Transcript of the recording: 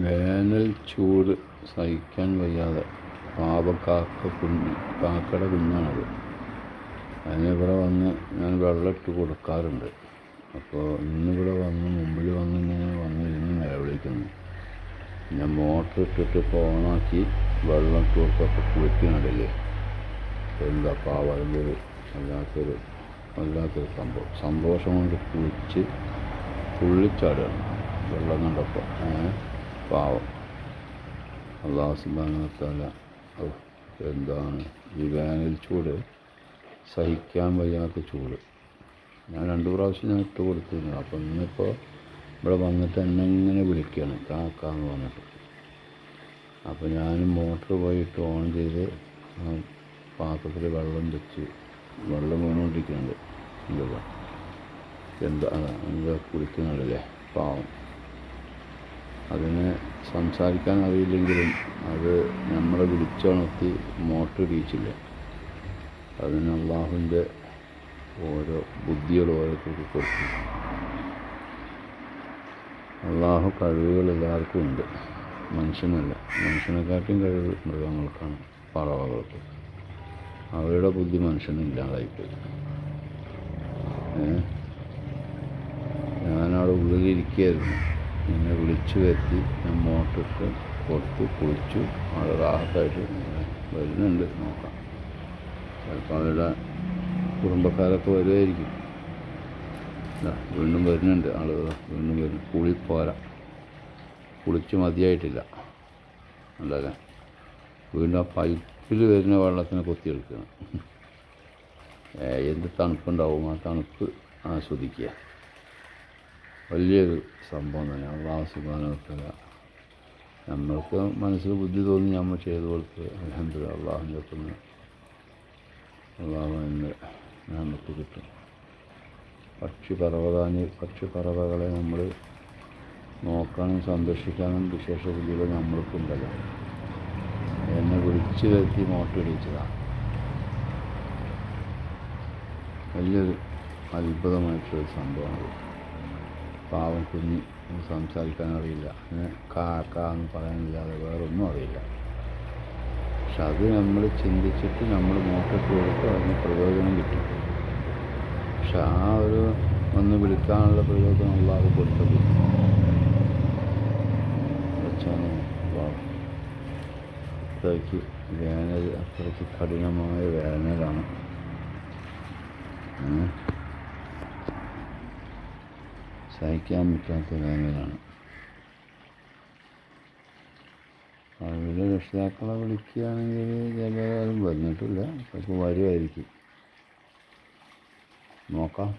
വേനൽ ചൂട് സഹിക്കാൻ വയ്യാതെ പാവം കാക്കയുടെ കുഞ്ഞാണത്. അതിനിവിടെ വന്ന് ഞാൻ വെള്ളം ഇട്ട് കൊടുക്കാറുണ്ട്. അപ്പോൾ ഇന്നിവിടെ വന്ന് മുമ്പിൽ വന്ന് ഇങ്ങനെ ഇരുന്ന് നിലവിളിക്കുന്നു. ഞാൻ മോട്ടർ ഇട്ടിട്ട് ഇപ്പോൾ ഓണാക്കി വെള്ളം ഇട്ട് കൊടുത്തപ്പോൾ കുളിക്കുന്നുണ്ടല്ലേ. എന്താ പാവം, അതിൻ്റെ വല്ലാത്തൊരു സന്തോഷം കൊണ്ട് കുളിച്ച് തുള്ളിച്ചാടുകയാണ് വെള്ളം കണ്ടപ്പോൾ. പാവം അല്ലാഹു സുബ്ഹാനഹു വ തആല എന്താണ് ഈ വേനൽ ചൂട്, സഹിക്കാൻ വയ്യാത്ത ചൂട്. ഞാൻ 2 പ്രാവശ്യം ഞാൻ ഇട്ട് കൊടുത്തിരുന്നു. അപ്പം ഇന്നിപ്പോൾ ഇവിടെ വന്നിട്ട് എന്നെ ഇങ്ങനെ വിളിക്കുകയാണ് കാക്കാന്ന് പറഞ്ഞിട്ട്. അപ്പോൾ ഞാൻ മോട്ടർ പോയിട്ട് ഓൺ ചെയ്ത് പാത്രത്തിൽ വെള്ളം വെച്ച് വെള്ളം വീണുകൊണ്ടിരിക്കുന്നുണ്ട്. എന്താ കുളിക്കുന്നുണ്ടല്ലേ പാവം. അതിന് സംസാരിക്കാൻ അറിയില്ലെങ്കിലും അത് നമ്മളെ വിളിച്ചുണർത്തി മോട്ടർ ഇടിയിച്ചില്ല. അതിന് അള്ളാഹുവിൻ്റെ ഓരോ ബുദ്ധികൾ ഓരോരുത്തർക്ക് കൊടുക്കും. അള്ളാഹു കഴിവുകൾ എല്ലാവർക്കും ഉണ്ട്, മനുഷ്യനല്ല. മനുഷ്യനെക്കാട്ടും കഴിവ് മൃഗങ്ങൾക്കാണ്, പറവകൾക്ക്. അവരുടെ ബുദ്ധി മനുഷ്യനില്ലാതായിപ്പോയി. ഞാനവിടെ ഉള്ളിലിരിക്കുകയായിരുന്നു. എന്നെ വിളിച്ചു വരുത്തി ഞാൻ മോട്ടറിട്ട് കൊടുത്ത് കുളിച്ചു. അവിടെ റാഹത്തായിട്ട് വരുന്നുണ്ട്, നോക്കാം. ചിലപ്പോൾ അവരുടെ കുടുംബക്കാരൊക്കെ വരുമായിരിക്കും. വീണ്ടും വരുന്നുണ്ട് ആളുകൾ, വീണ്ടും വരുന്നു. കുളിപ്പോരാ, കുളിച്ച് മതിയായിട്ടില്ല. അല്ലല്ലേ, വീണ്ടും ആ പൈപ്പിൽ വരുന്ന വെള്ളത്തിനെ കൊത്തിയെടുക്കണം. എന്ത് തണുപ്പുണ്ടാവും, ആ തണുപ്പ് ആസ്വദിക്കുക. വലിയൊരു സംഭവം തന്നെ. അല്ലാഹു സുബ്ഹാനഹു വ തആല നമ്മൾക്ക് മനസ്സിൽ ബുദ്ധി തോന്നി നമ്മൾ ചെയ്തു കൊടുത്ത് അൽഹംദുലില്ലാഹ് അള്ളാഹുവിൻ്റെ അടുത്തുനിന്ന് അള്ളാഹുവിൻ്റെ നമുക്ക് കിട്ടും. പക്ഷിപ്പറവകളെ നമ്മൾ നോക്കാനും സംരക്ഷിക്കാനും വിശേഷ ബുദ്ധികൾ നമ്മൾക്കുണ്ടല്ലോ. എന്നെ വിളിച്ചു വരുത്തി മോട്ടർ ഇടിച്ചതാണ്. വലിയൊരു അത്ഭുതമായിട്ടൊരു സംഭവമാണ്. പാവം കുഞ്ഞ് സംസാരിക്കാൻ അറിയില്ല, അങ്ങനെ കാക്ക എന്ന് പറയാനില്ലാതെ വേറൊന്നും അറിയില്ല. പക്ഷെ അത് നമ്മൾ ചിന്തിച്ചിട്ട് നമ്മൾ മോട്ടർ കൊടുത്ത് അതിന് പ്രയോജനം കിട്ടും. പക്ഷെ ആ ഒരു ഒന്ന് വിളിക്കാനുള്ള പ്രയോജനം അല്ലാതെ കൊടുത്തത് വെച്ചാണ്. അത്രയ്ക്ക് വേനൽ, അത്രയ്ക്ക് കഠിനമായ വേനലാണ്. സഹിക്കാൻ പറ്റാത്ത വേനലാണ്. അവരുടെ രക്ഷിതാക്കളെ വിളിക്കുകയാണെങ്കിൽ ചിലരും വന്നിട്ടില്ല, ചിലപ്പോൾ വരുമായിരിക്കും. നോക്കാം.